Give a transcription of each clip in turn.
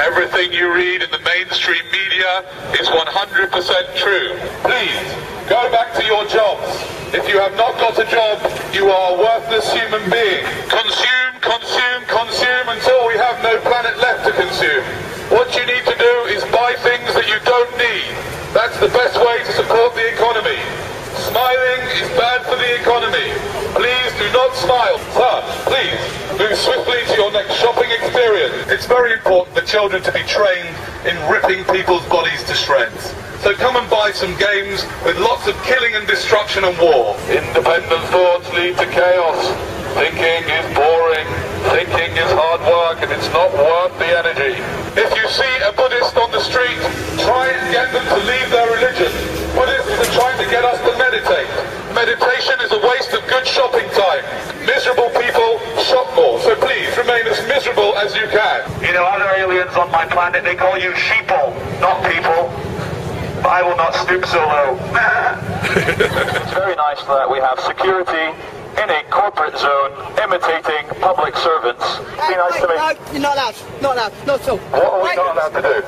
Everything you read in the mainstream media is 100% true. Please, go back to your jobs. If you have not got a job, you are a worthless human being. Consume, consume, consume until we have no planet left to consume. What you need to do is buy things that you don't need. That's the best way to support the economy. Smiling is bad for the economy. Please do not smile. Sir, please, move swiftly to your next shopping experience. It's very important for children to be trained in ripping people's bodies to shreds. So come and buy some games with lots of killing and destruction and war. Independent thoughts lead to chaos. Thinking is boring. Thinking is hard work and it's not worth the energy. If you see a Buddhist on the street, try and get them to leave their religion. Buddhists are trying to get us to meditate. Meditation is a waste of good shopping time. Miserable people shop more, so please remain as miserable as you can. You know, other aliens on my planet, they call you sheeple, not people. I will not stoop so low. It's very nice that we have security in a corporate zone imitating public servants. Be nice to me. No, you're not allowed. Not allowed. Not at all. What are we not allowed to do?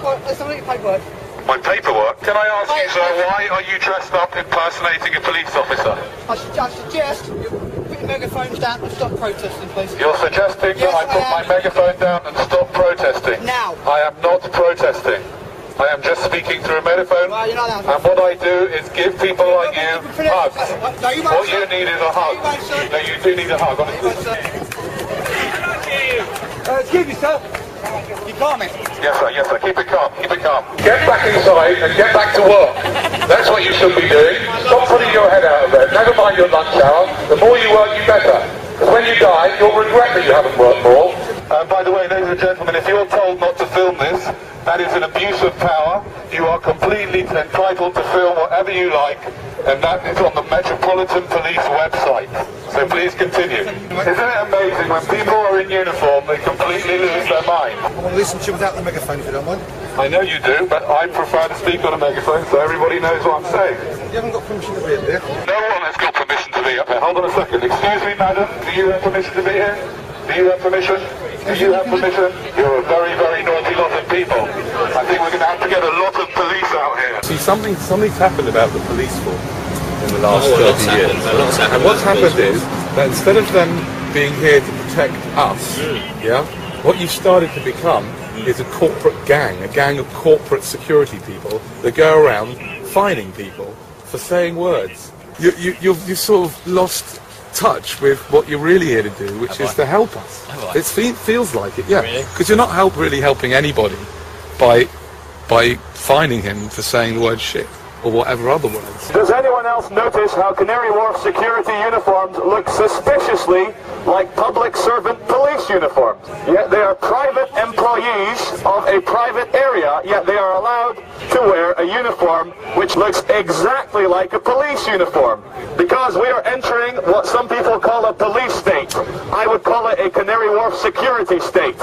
Well, let's have a look at your paperwork. My paperwork? Can I ask you, sir, why are you dressed up impersonating a police officer? I suggest you put your megaphones down and stop protesting, please. You're suggesting that I put my megaphone down and stop protesting? Now. I am not protesting. I am just speaking through a megaphone, well, you're not allowed. And what I do is give people like you hugs. No, you won't, what you need is a hug. No, you do need a hug, honestly. Excuse me, sir. You calm it. Yes, sir. Keep it calm. Keep it calm. Get back inside and get back to work. That's what you should be doing. Stop putting your head out of bed. Never mind your lunch hour. The more you work, you better. Because when you die, you'll regret that you haven't worked more. By the way, ladies and gentlemen, if you're told not to film this, that is an abuse of power. You are completely entitled to film whatever you like, and that is on the Metropolitan Police website. So please continue. Isn't it amazing when people are in uniform, they completely lose their mind? I want to listen to you without the megaphone, if you don't mind. I know you do, but I prefer to speak on a megaphone so everybody knows what I'm saying. You haven't got permission to be up here. No one has got permission to be up here. Hold on a second. Excuse me, madam. Do you have permission to be here? Do you have permission? Do you have permission? You're a very, very naughty lot of people. I think we're going to have to get a lot of police out here. See, something's happened about the police force in the last 30 years. And what's happened is that instead of them being here to protect us, what you've started to become is a corporate gang, a gang of corporate security people that go around fining people for saying words. You've sort of lost touch with what you're really here to do, which is to help us. It feels like it, yeah. Because you're not really helping anybody by fining him for saying the word shit or whatever other words. Does anyone else notice how Canary Wharf security uniforms look suspiciously like public servant police uniforms? Yet they are private employees of a private area, yet they are allowed to wear a uniform which looks exactly like a police uniform. Because we are entering what some people call a police state. I would call it a Canary Wharf security state.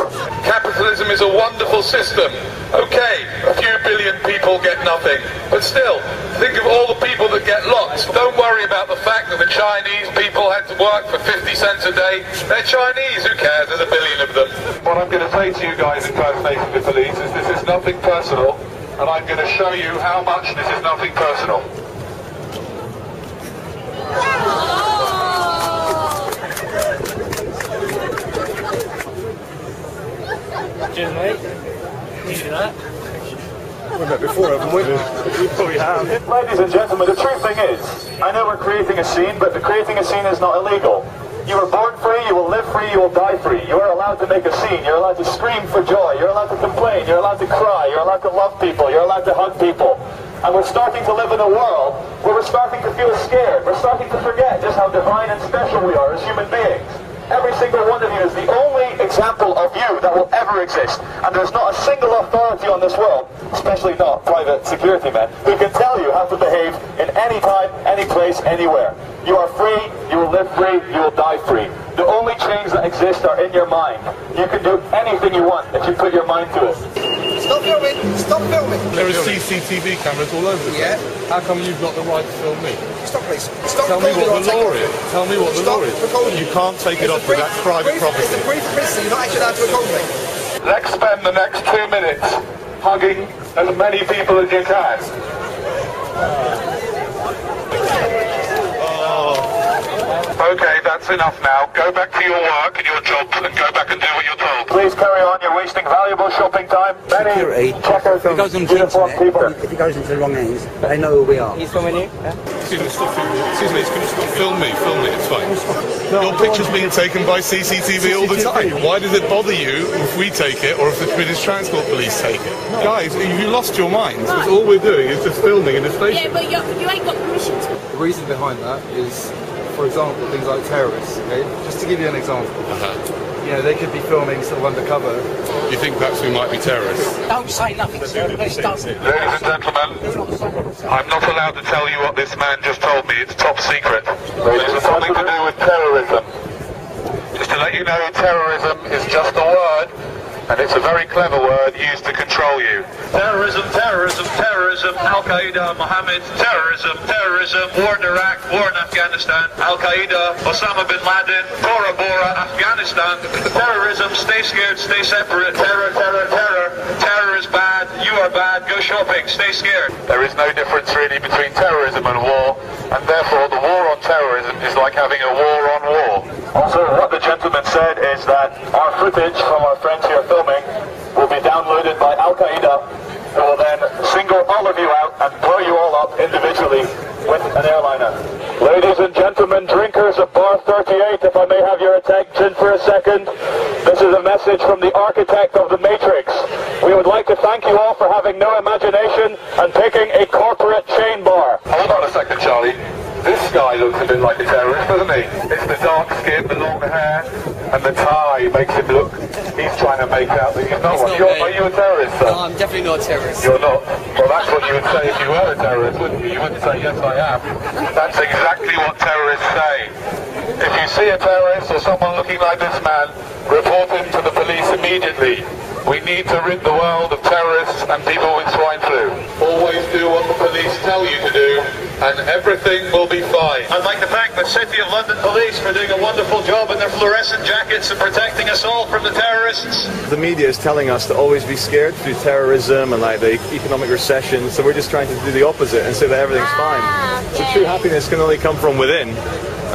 Capitalism is a wonderful system. Okay, a few billion people get nothing, but still, think of all the people that get lots. Don't worry about the fact that the Chinese people had to work for 50 cents a day. They're Chinese, who cares? There's a billion of them. What I'm going to say to you guys impersonating the police is this is nothing personal, and I'm going to show you how much this is nothing personal. Cheers, mate. You do that? We've met before, haven't we? We probably have. Ladies and gentlemen, the true thing is, I know we're creating a scene, but creating a scene is not illegal. You were born free, you will live free, you will die free. You are allowed to make a scene, you're allowed to scream for joy, you're allowed to complain, you're allowed to cry, you're allowed to love people, you're allowed to hug people. And we're starting to live in a world where we're starting to feel scared. We're starting to forget just how divine and special we are as human beings. Every single one of you is the only example of you that will ever exist. And there's not a single authority on this world, especially not private security men, who can tell you how to behave in any time, any place, anywhere. You are free, you will live free, you will die free. The only chains that exist are in your mind. You can do anything you want if you put your mind to it. Stop filming! Stop filming! There are CCTV cameras all over the place. Yeah. How come you've got the right to film me? Stop, please. Stop Tell me recording what the or law take is. it off. Tell me what the law is. Stop recording. You can't take it off with that private property. It's a brief privacy. You're not actually allowed to record me. Let's spend the next 2 minutes hugging as many people as you can. Okay, that's enough now. Go back to your work and your jobs and go back and do what you're told. Please carry on. You're wasting valuable shopping time. Many checkers from uniform people. If it goes into the wrong hands, they know who we are. He's filming you? Yeah? Excuse me, stop filming. Excuse me, stop. Film me, it's fine. Your picture's being taken by CCTV all the time. Why does it bother you if we take it or if the British Transport Police take it? Guys, you lost your minds. Because all we're doing is just filming in a station. Yeah, but you ain't got permission to. The reason behind that is, for example, things like terrorists, okay? Just to give you an example. You know, they could be filming sort of undercover. You think perhaps we might be terrorists? Don't say nothing, sir. Please don't. Ladies and gentlemen, I'm not allowed to tell you what this man just told me. It's top secret. It has something to do with terrorism. Just to let you know, terrorism is just a word, and it's a very clever word used to control you. Terrorism, terrorism, terrorism, Al-Qaeda, Mohammed, terrorism, terrorism, war in Iraq, war in Afghanistan, Al-Qaeda, Osama bin Laden, Bora Bora, Afghanistan, terrorism, stay scared, stay separate, terror, terror, terror, terror is bad, you are bad, go shopping, stay scared. There is no difference really between terrorism and war, and therefore the war on terrorism is like having a war on war. Also, what the gentleman said is that our footage from our friends here filming will be downloaded by Al-Qaeda, who will then single all of you out and blow you all up individually with an airliner. Ladies and gentlemen, drinkers of Bar 38, if I may have your attention for a second, this is a message from the architect of the Matrix. We would like to thank you all for having no imagination and picking a corporate chain bar. Hold on a second, Charlie. This guy looks a bit like a terrorist, doesn't he? It's the dark skin, the long hair, and the tie makes him look... He's trying to make out that he's not one. Are you a terrorist, sir? No, I'm definitely not a terrorist. You're not? Well, that's what you would say if you were a terrorist, wouldn't you? You wouldn't say, yes, I am. That's exactly what terrorists say. If you see a terrorist or someone looking like this man, report him to the police immediately. We need to rid the world of terrorists and people with swine flu. Always do what the police tell you to do, and everything will be fine. I'd like to thank the City of London Police for doing a wonderful job in their fluorescent jackets and protecting us all from the terrorists. The media is telling us to always be scared through terrorism and like the economic recession, so we're just trying to do the opposite and say that everything's fine. So true happiness can only come from within.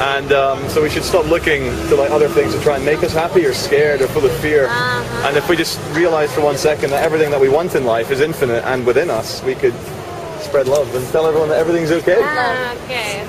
And so we should stop looking to like other things to try and make us happy or scared or full of fear. And if we just realize for 1 second that everything that we want in life is infinite and within us, we could spread love and tell everyone that everything's okay. Okay.